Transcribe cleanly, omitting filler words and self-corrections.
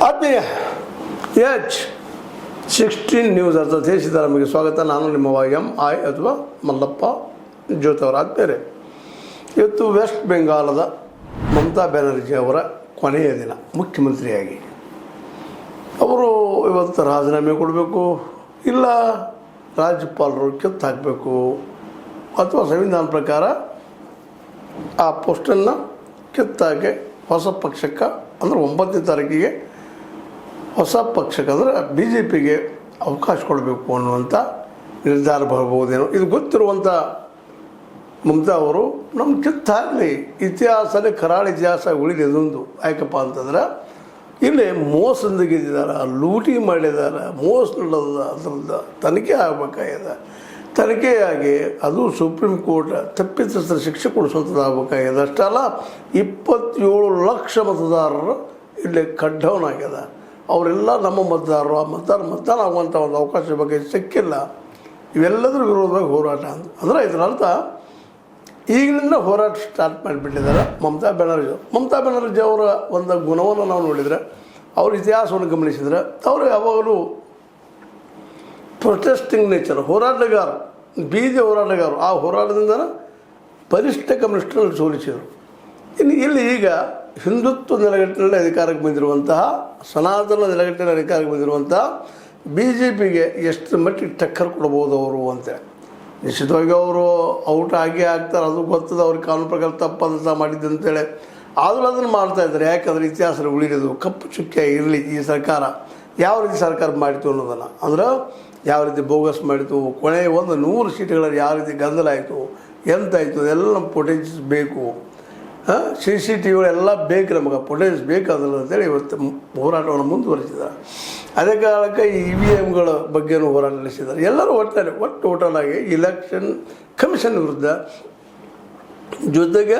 ಆತ್ಮೀಯ H16 news ಅರ್ಥಾತ್ ಸಿದ್ದರಾಮಯ್ಯಗೆ ಸ್ವಾಗತ. ನಾನು ನಿಮ್ಮ MI ಅಥವಾ ಮಲ್ಲಪ್ಪ ಜ್ಯೋತವರ ಆತ್ಮೀಯರೇ, ಇವತ್ತು ವೆಸ್ಟ್ ಬೆಂಗಾಲದ ಮಮತಾ ಬ್ಯಾನರ್ಜಿ ಅವರ ಕೊನೆಯ ದಿನ ಮುಖ್ಯಮಂತ್ರಿಯಾಗಿ. ಅವರು ಇವತ್ತು ರಾಜೀನಾಮೆ ಕೊಡಬೇಕು, ಇಲ್ಲ ರಾಜ್ಯಪಾಲರು ಕಿತ್ತು ಹಾಕಬೇಕು, ಅಥವಾ ಸಂವಿಧಾನ ಪ್ರಕಾರ ಆ ಪೋಸ್ಟನ್ನು ಕಿತ್ತಾಕಿ ಹೊಸ ಪಕ್ಷಕ್ಕೆ ಅಂದರೆ 9ನೇ ತಾರೀಕಿಗೆ ಹೊಸ ಪಕ್ಷಕ್ಕೆ ಅಂದರೆ BJPಗೆ ಅವಕಾಶ ಕೊಡಬೇಕು ಅನ್ನುವಂಥ ನಿರ್ಧಾರ ಬರ್ಬೋದೇನೋ. ಇದು ಗೊತ್ತಿರುವಂಥ ಮಮತಾ ಅವರು ನಮ್ಮ ಕಿತ್ತಾಗಲಿ, ಇತಿಹಾಸನೇ ಕರಾಳ ಇತಿಹಾಸ ಉಳಿದೊಂದು ಯಾಕಪ್ಪ ಅಂತಂದ್ರೆ ಇಲ್ಲಿ ಮೋಸದಿಂದ ಗೆದ್ದಿದ್ದಾರೆ, ಲೂಟಿ ಮಾಡಿದ್ದಾರೆ, ಮೋಸ ನಡೆದ, ಅದರದ್ದು ತನಿಖೆ ಆಗಬೇಕಾಗಿದೆ. ತನಿಖೆಯಾಗಿ ಅದು ಸುಪ್ರೀಂ ಕೋರ್ಟ್ ತಪ್ಪಿತಸ್ಥರ ಶಿಕ್ಷೆ ಕೊಡಿಸುವಂಥದ್ದು ಆಗಬೇಕಾಗಿದೆ. ಅಷ್ಟಲ್ಲ 27 ಲಕ್ಷ ಮತದಾರರು ಇಲ್ಲಿ ಕಟ್ ಡೌನ್ ಆಗ್ಯದ. ಅವರೆಲ್ಲ ನಮ್ಮ ಮತದಾರರು, ಆ ಮತದಾನ ಆಗುವಂಥ ಒಂದು ಅವಕಾಶ ಬಗ್ಗೆ ಸಿಕ್ಕಿಲ್ಲ. ಇವೆಲ್ಲದರ ವಿರೋಧವಾಗಿ ಹೋರಾಟ ಅಂದರೆ ಇದರರ್ಥ ಈಗಲಿಂದ ಹೋರಾಟ ಸ್ಟಾರ್ಟ್ ಮಾಡಿಬಿಟ್ಟಿದ್ದಾರೆ ಮಮತಾ ಬ್ಯಾನರ್ಜಿ ಅವರ ಒಂದು ಗುಣವನ್ನು ನಾವು ನೋಡಿದರೆ, ಅವ್ರ ಇತಿಹಾಸವನ್ನು ಗಮನಿಸಿದರೆ, ಅವರು ಯಾವಾಗಲೂ ಪ್ರೊಟೆಸ್ಟಿಂಗ್ ನೇಚರ್, ಹೋರಾಟಗಾರ, ಬೀದಿ ಹೋರಾಟಗಾರರು. ಆ ಹೋರಾಟದಿಂದ ಬಲಿಷ್ಠ ಕಮ್ಯುನಿಸ್ಟ್ನಲ್ಲಿ ಸೋಲಿಸಿದರು. ಇಲ್ಲಿ ಈಗ ಹಿಂದುತ್ವ ನೆಲೆಗಟ್ಟಿನಲ್ಲಿ ಅಧಿಕಾರಕ್ಕೆ ಬಂದಿರುವಂತಹ, ಸನಾತನ ನೆಲೆಗಟ್ಟಿನ ಅಧಿಕಾರಕ್ಕೆ ಬಂದಿರುವಂತಹ BJPಗೆ ಎಷ್ಟು ಮಟ್ಟಿಗೆ ಟಕ್ಕರ್ ಕೊಡ್ಬೋದು ಅವರು ಅಂತೇಳಿ. ನಿಶ್ಚಿತವಾಗಿ ಅವರು ಔಟ್ ಆಗಿ ಆಗ್ತಾರೆ, ಅದು ಗೊತ್ತದ, ಅವ್ರಿಗೆ ಕಾನೂನು ಪ್ರಕಾರ ತಪ್ಪಂತ ಮಾಡಿದ್ದು ಅಂತೇಳಿ. ಆದರೂ ಅದನ್ನು ಮಾಡ್ತಾಯಿದ್ದಾರೆ. ಯಾಕಂದರೆ ಇತಿಹಾಸದಲ್ಲಿ ಉಳಿಯೋದು ಕಪ್ಪು ಚುಕ್ಕೆ ಇರಲಿ. ಈ ಸರ್ಕಾರ ಯಾವ ರೀತಿ ಸರ್ಕಾರ ಮಾಡಿತು ಅನ್ನೋದನ್ನು, ಅಂದ್ರೆ ಯಾವ ರೀತಿ ಬೋಗಸ್ ಮಾಡಿತು, ಕೊನೆಯ 100 ಸೀಟ್ಗಳಲ್ಲಿ ಯಾವ ರೀತಿ ಗದ್ದಲ ಆಯಿತು, ಎಂತಾಯಿತು, ಅದೆಲ್ಲ ನಮ್ಮ ಫುಟೇಜಸ್ ಬೇಕು. CCTVಗಳೆಲ್ಲ ಬೇಕು, ನಮಗೆ ಫುಟೇಜ್ ಬೇಕಾದಲ್ಲ ಅಂತೇಳಿ ಇವತ್ತು ಹೋರಾಟವನ್ನು ಮುಂದುವರಿಸಿದ್ದಾರೆ. ಅದೇ ಕಾರಣಕ್ಕೆ EVMಗಳ ಬಗ್ಗೆನೂ ಹೋರಾಟ ನಡೆಸಿದ್ದಾರೆ. ಎಲ್ಲರೂ ಒಟ್ಟಲಾಗಿ ಇಲೆಕ್ಷನ್ ಕಮಿಷನ್ ವಿರುದ್ಧ, ಜೊತೆಗೆ